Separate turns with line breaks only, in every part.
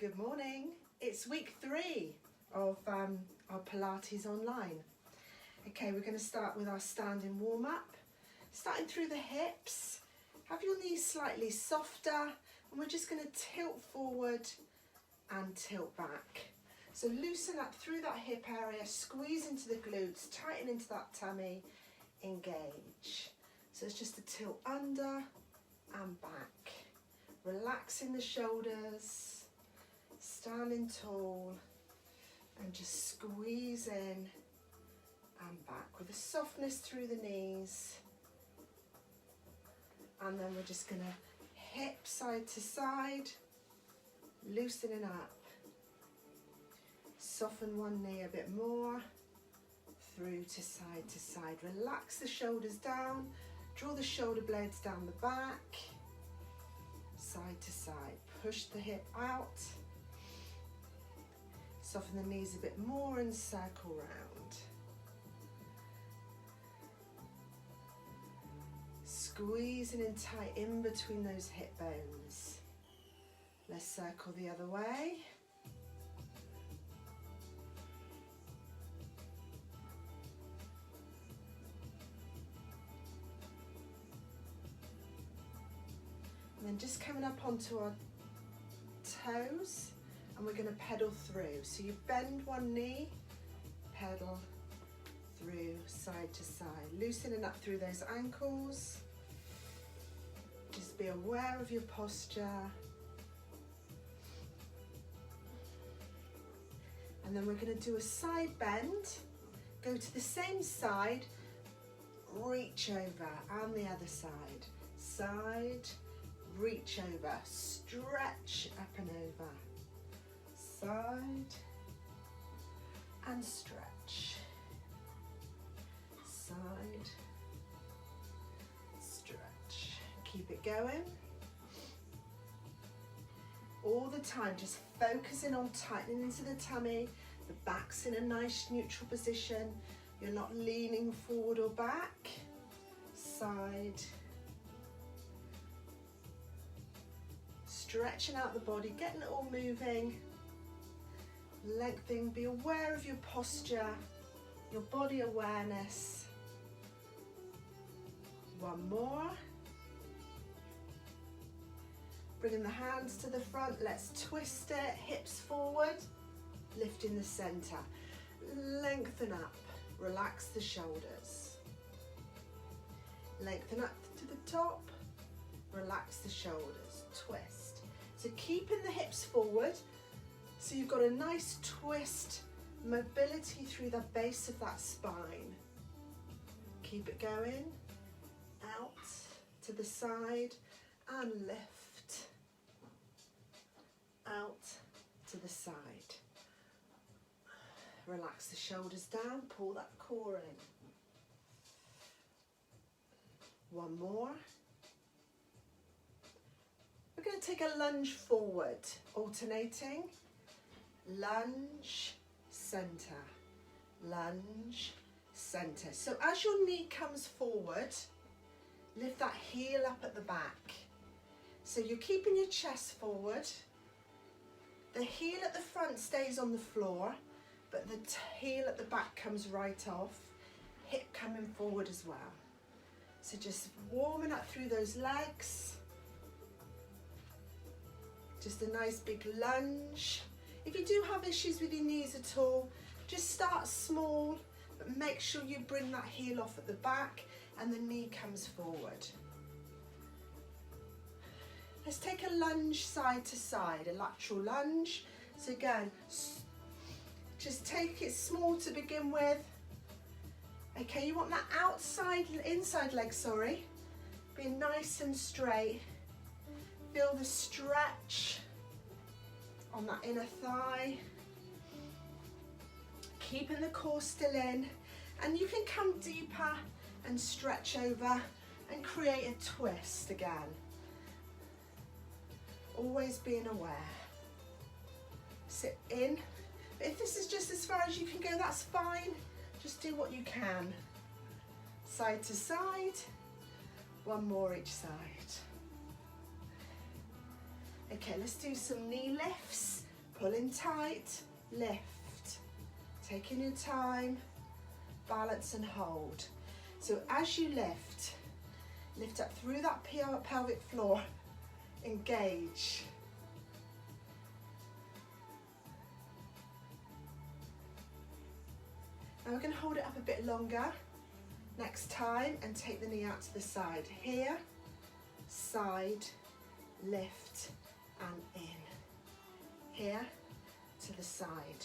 Good morning. It's week 3 of our Pilates online. Okay, we're going to start with our standing warm-up. Starting through the hips. Have your knees slightly softer, and we're just going to tilt forward and tilt back. So loosen up through that hip area, squeeze into the glutes, tighten into that tummy, engage. So it's just a tilt under and back. Relaxing the shoulders, standing tall, and just squeeze in and back with a softness through the knees. And then we're just going to hip side to side, loosening up. Soften one knee a bit more, through to side. Relax the shoulders down, draw the shoulder blades down the back, side to side. Push the hip out, soften the knees a bit more and circle round. Squeezing in tight in between those hip bones. Let's circle the other way. And then just coming up onto our toes, and we're going to pedal through. So you bend one knee, pedal through side to side, loosening up through those ankles. Just be aware of your posture. And then we're going to do a side bend, go to the same side, reach over, and the other side. Side, reach over, stretch up and over. Side and stretch. Side, stretch. Keep it going. All the time, just focusing on tightening into the tummy. The back's in a nice neutral position. You're not leaning forward or back. Side. Stretching out the body, getting it all moving. Lengthening, be aware of your posture, your body awareness. One more. Bringing the hands to the front, let's twist it, hips forward, lifting the center. Lengthen up, relax the shoulders. Lengthen up to the top, relax the shoulders, twist. So keeping the hips forward, so you've got a nice twist, mobility through the base of that spine. Keep it going, out to the side and lift. Out to the side. Relax the shoulders down, pull that core in. One more. We're going to take a lunge forward, alternating. Lunge, center. Lunge, center. So as your knee comes forward, lift that heel up at the back. So you're keeping your chest forward. The heel at the front stays on the floor, but the heel at the back comes right off. Hip coming forward as well. So just warming up through those legs. Just a nice big lunge. If you do have issues with your knees at all, just start small, but make sure you bring that heel off at the back and the knee comes forward. Let's take a lunge side to side, a lateral lunge. So again, just take it small to begin with. Okay, you want that inside leg, being nice and straight. Feel the stretch on that inner thigh. Keeping the core still in. And you can come deeper and stretch over and create a twist again. Always being aware. Sit in. But if this is just as far as you can go, that's fine. Just do what you can. Side to side. One more each side. Okay, let's do some knee lifts. Pull in tight, lift. Taking your time, balance and hold. So as you lift, lift up through that pelvic floor, engage. Now we're going to hold it up a bit longer next time and take the knee out to the side. Here, side, lift and in. Here, to the side,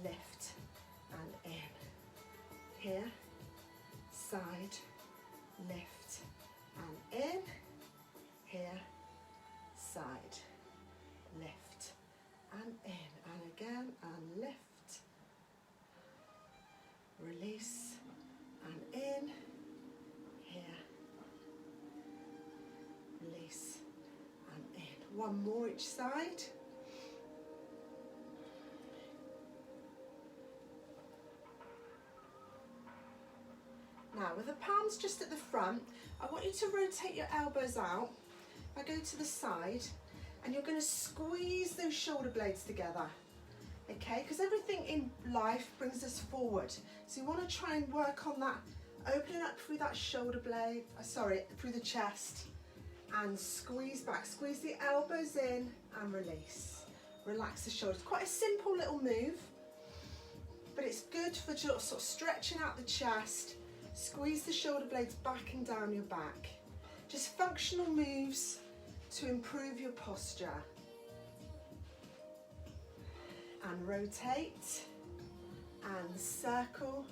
lift and in. Here, side, lift and in. Here, side, lift and in. And again, and lift. Release and in. Here, release and in. One more each side. Now with the palms just at the front, I want you to rotate your elbows out. I go to the side and you're going to squeeze those shoulder blades together. Okay, because everything in life brings us forward. So you want to try and work on that, opening up through that shoulder blade, through the chest, and squeeze back. Squeeze the elbows in and release. Relax the shoulders. Quite a simple little move, but it's good for sort of stretching out the chest. Squeeze the shoulder blades back and down your back. Just functional moves to improve your posture. And rotate, and circle,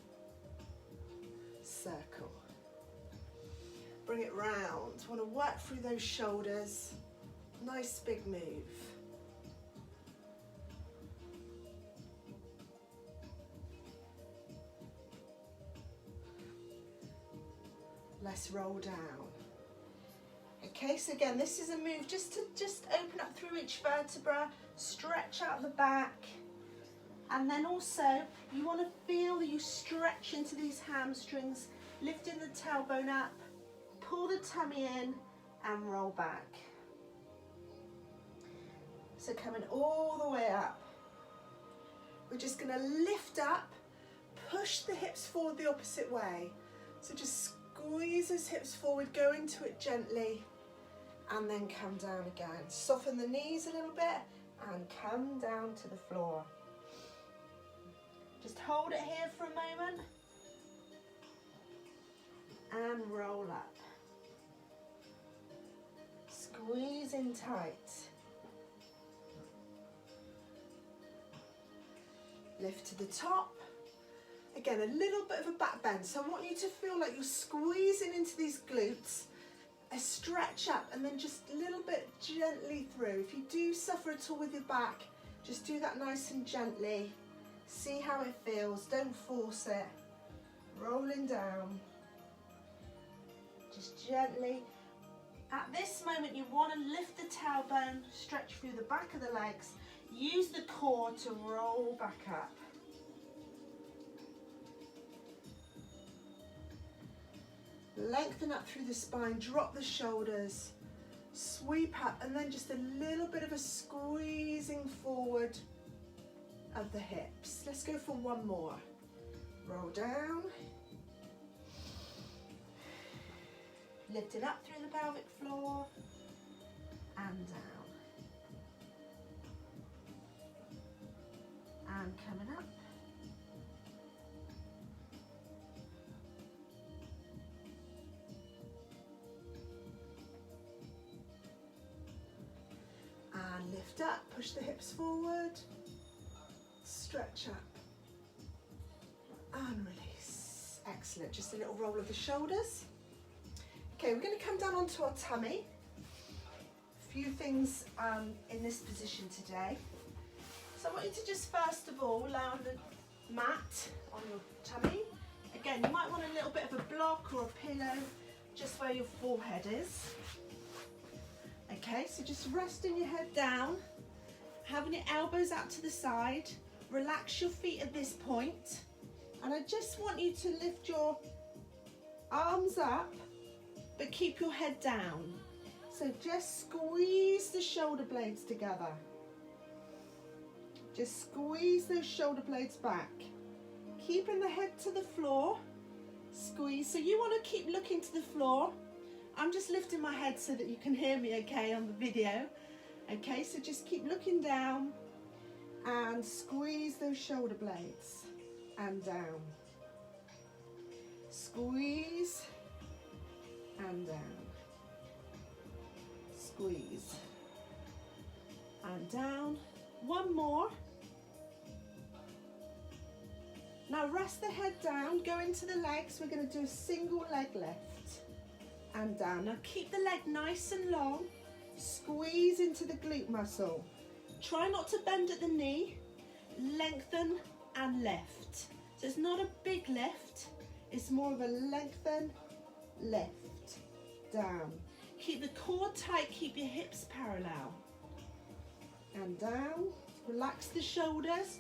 circle. Bring it round. Want to work through those shoulders. Nice big move. Let's roll down. Okay, so again, this is a move just to open up through each vertebra, stretch out the back. And then also, you want to feel that you stretch into these hamstrings, lifting the tailbone up, pull the tummy in and roll back. So coming all the way up. We're just going to lift up, push the hips forward the opposite way. So just squeeze those hips forward, go into it gently and then come down again. Soften the knees a little bit and come down to the floor. Just hold it here for a moment and roll up. Squeeze in tight. Lift to the top. Again, a little bit of a back bend. So I want you to feel like you're squeezing into these glutes. A stretch up and then just a little bit gently through. If you do suffer at all with your back, just do that nice and gently. See how it feels, don't force it. Rolling down. Just gently. At this moment you want to lift the tailbone, stretch through the back of the legs. Use the core to roll back up. Lengthen up through the spine, drop the shoulders, sweep up and then just a little bit of a squeezing forward of the hips. Let's go for one more. Roll down. Lift it up through the pelvic floor and down. And coming up. And lift up, push the hips forward. Stretch up and release. Excellent. Just a little roll of the shoulders. Okay, we're going to come down onto our tummy. A few things in this position today. So I want you to just first of all lay on the mat on your tummy. Again, you might want a little bit of a block or a pillow just where your forehead is. Okay, so just resting your head down, having your elbows out to the side. Relax your feet at this point, and I just want you to lift your arms up but keep your head down. So just squeeze the shoulder blades together. Just squeeze those shoulder blades back. Keeping the head to the floor. Squeeze. So you want to keep looking to the floor. I'm just lifting my head so that you can hear me okay on the video. Okay, so just keep looking down and squeeze those shoulder blades and down. Squeeze and down. Squeeze and down. One more. Now rest the head down, go into the legs. We're going to do a single leg lift and down. Now keep the leg nice and long. Squeeze into the glute muscle. Try not to bend at the knee. Lengthen and lift. So it's not a big lift. It's more of a lengthen, lift, down. Keep the core tight, keep your hips parallel. And down. Relax the shoulders.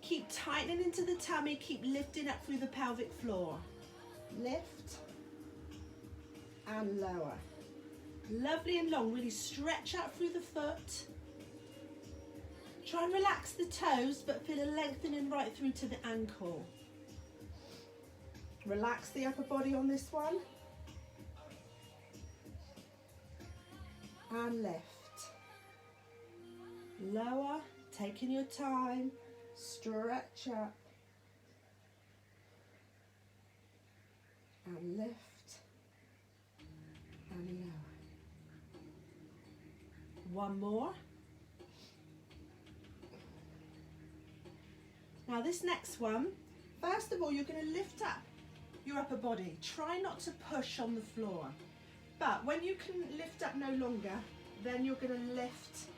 Keep tightening into the tummy, keep lifting up through the pelvic floor. Lift and lower. Lovely and long, really stretch out through the foot. Try and relax the toes, but feel a lengthening right through to the ankle. Relax the upper body on this one. And lift. Lower, taking your time. Stretch up. And lift. And lower. One more. Now this next one, first of all, you're going to lift up your upper body. Try not to push on the floor. But when you can lift up no longer, then you're going to lift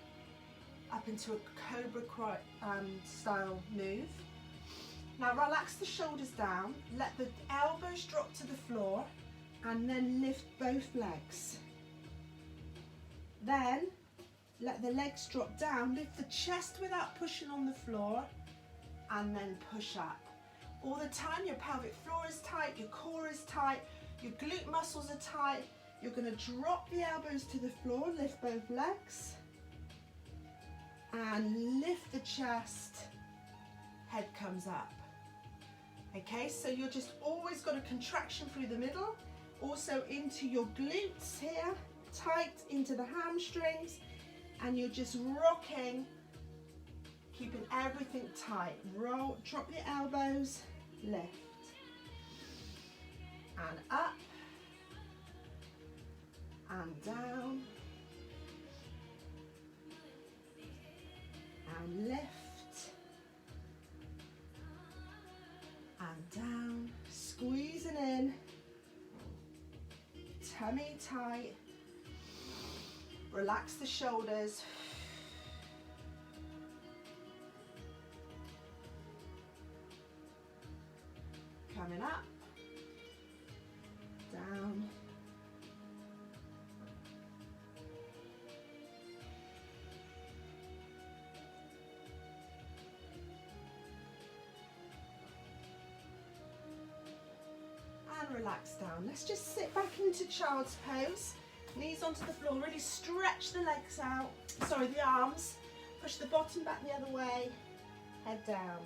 up into a cobra style move. Now relax the shoulders down, let the elbows drop to the floor, and then lift both legs. Then let the legs drop down, lift the chest without pushing on the floor, and then push up. All the time your pelvic floor is tight, your core is tight, your glute muscles are tight. You're going to drop the elbows to the floor, lift both legs, and lift the chest, head comes up. Okay, so you're just always got a contraction through the middle, also into your glutes here, tight into the hamstrings, and you're just rocking, keeping everything tight. Roll, drop your elbows, lift, and up, and down, and lift, and down, squeezing in, tummy tight, relax the shoulders, coming up, down, and relax down. Let's just sit back into child's pose, knees onto the floor, really stretch the legs out, sorry, the arms, push the bottom back the other way, head down.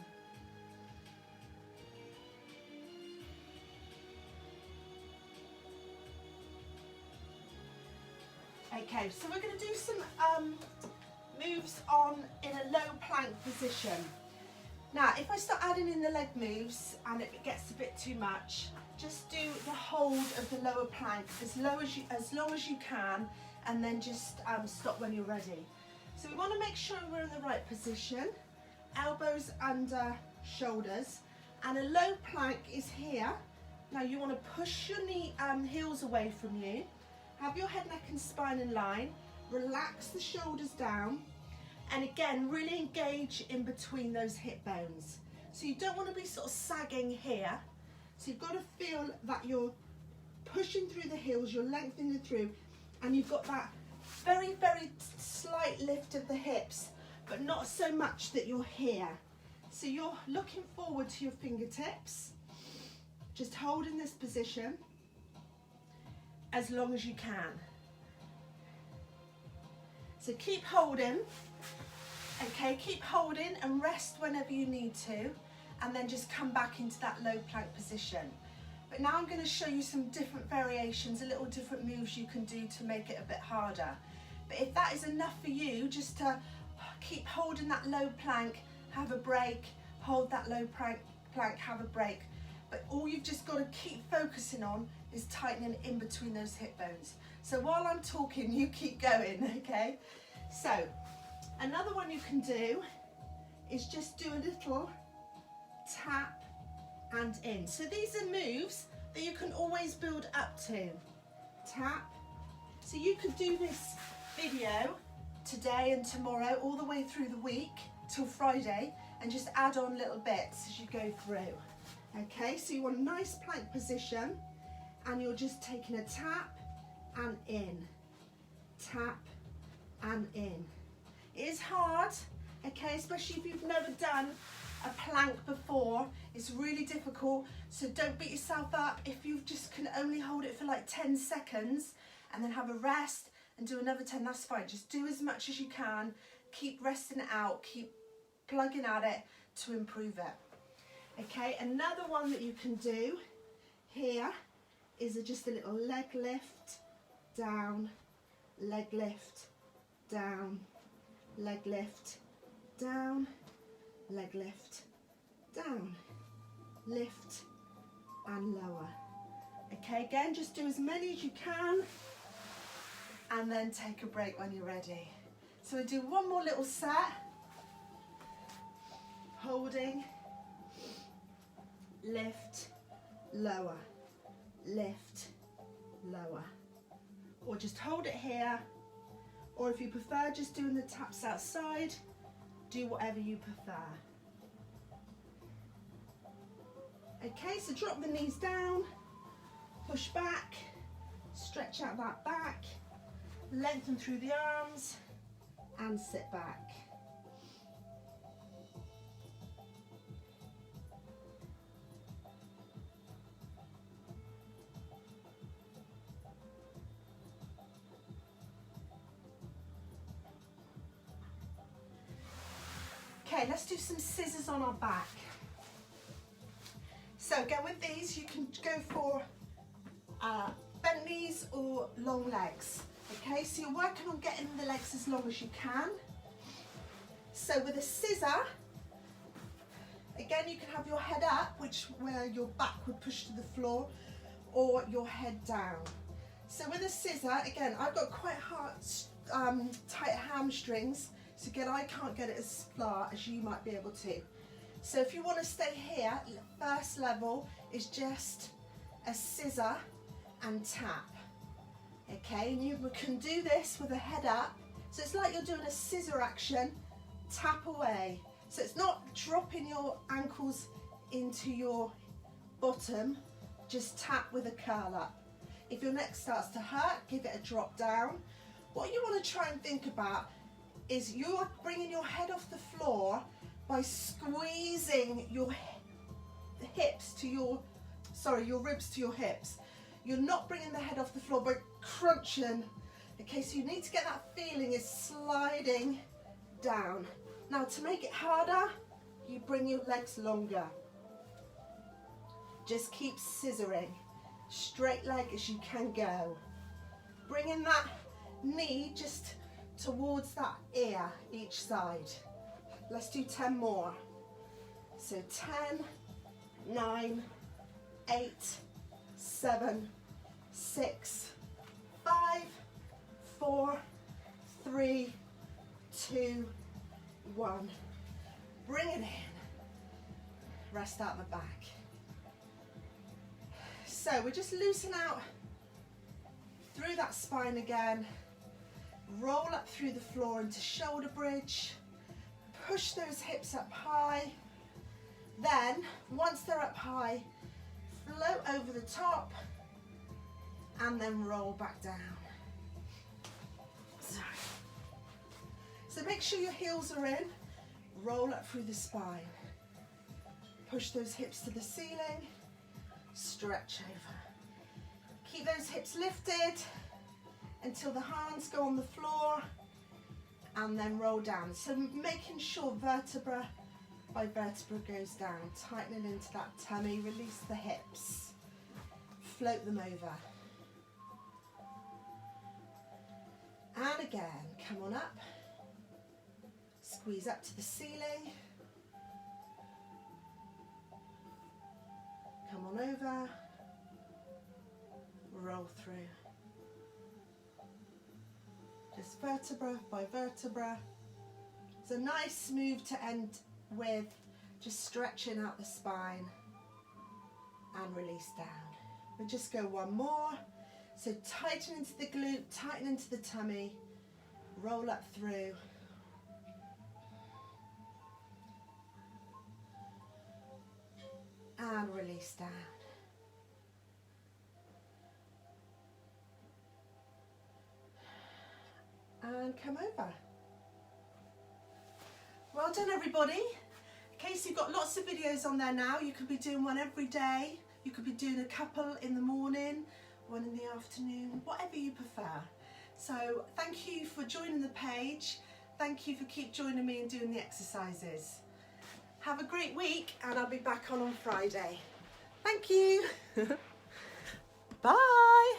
Okay, so we're going to do some moves in a low plank position. Now, if I start adding in the leg moves and it gets a bit too much, just do the hold of the lower plank as long as you can, and then just stop when you're ready. So we want to make sure we're in the right position, elbows under shoulders, and a low plank is here. Now you want to push your heels away from you. Have your head, neck and spine in line, relax the shoulders down, and again, really engage in between those hip bones. So you don't want to be sort of sagging here. So you've got to feel that you're pushing through the heels, you're lengthening through, and you've got that very, very slight lift of the hips, but not so much that you're here. So you're looking forward to your fingertips, just holding this position as long as you can. So keep holding. Okay, keep holding and rest whenever you need to, and then just come back into that low plank position. But now I'm going to show you some different variations, a little different moves you can do to make it a bit harder. But if that is enough for you, just to keep holding that low plank, have a break, hold that low plank, have a break. But all you've just got to keep focusing on is tightening in between those hip bones. So while I'm talking, you keep going, okay? So another one you can do is just do a little tap and in. So these are moves that you can always build up to. Tap. So you could do this video today and tomorrow all the way through the week till Friday and just add on little bits as you go through. Okay, so you want a nice plank position and you're just taking a tap and in, tap and in. It is hard, okay, especially if you've never done a plank before. It's really difficult, so don't beat yourself up if you just can only hold it for like 10 seconds and then have a rest and do another 10, that's fine. Just do as much as you can, keep resting it out, keep plugging at it to improve it. Okay, another one that you can do here is just a little leg lift, down, leg lift, down, leg lift, down, leg lift, down, lift and lower. Okay, again, just do as many as you can and then take a break when you're ready. So we do one more little set, holding, lift, lower, lift, lower. Or just hold it here, or if you prefer just doing the taps outside, do whatever you prefer. Okay, so drop the knees down, push back, stretch out that back, lengthen through the arms and sit back. Okay, let's do some scissors on our back. So again, with these, you can go for bent knees or long legs. Okay, so you're working on getting the legs as long as you can. So with a scissor, again, you can have your head up, where your back would push to the floor, or your head down. So with a scissor, again, I've got quite hard, tight hamstrings, so again, I can't get it as far as you might be able to. So if you want to stay here, first level is just a scissor and tap. Okay, and you can do this with a head up. So it's like you're doing a scissor action, tap away. So it's not dropping your ankles into your bottom, just tap with a curl up. If your neck starts to hurt, give it a drop down. What you want to try and think about is you're bringing your head off the floor by squeezing your hips to your ribs to your hips. You're not bringing the head off the floor by crunching. Okay, so you need to get that feeling is sliding down. Now to make it harder, you bring your legs longer. Just keep scissoring, straight leg as you can go. Bringing that knee just towards that ear each side. Let's do 10 more. So 10, 9, 8, 7, 6, 5, 4, 3, 2, 1. Bring it in. Rest out the back. So we're just loosen out through that spine again. Roll up through the floor into shoulder bridge. Push those hips up high. Then, once they're up high, float over the top and then roll back down. So make sure your heels are in. Roll up through the spine. Push those hips to the ceiling. Stretch over. Keep those hips lifted until the hands go on the floor and then roll down. So making sure vertebra by vertebra goes down, tightening into that tummy, release the hips, float them over. And again, come on up, squeeze up to the ceiling, come on over, roll through. Just vertebra by vertebra. It's a nice move to end with, just stretching out the spine and release down. We'll just go one more. So tighten into the glute, tighten into the tummy, roll up through. And release down. And come over. Well done, everybody. Okay, so you've got lots of videos on there now. You could be doing one every day. You could be doing a couple in the morning, one in the afternoon, whatever you prefer. So thank you for joining the page. Thank you for keep joining me and doing the exercises. Have a great week, and I'll be back on Friday. Thank you. Bye.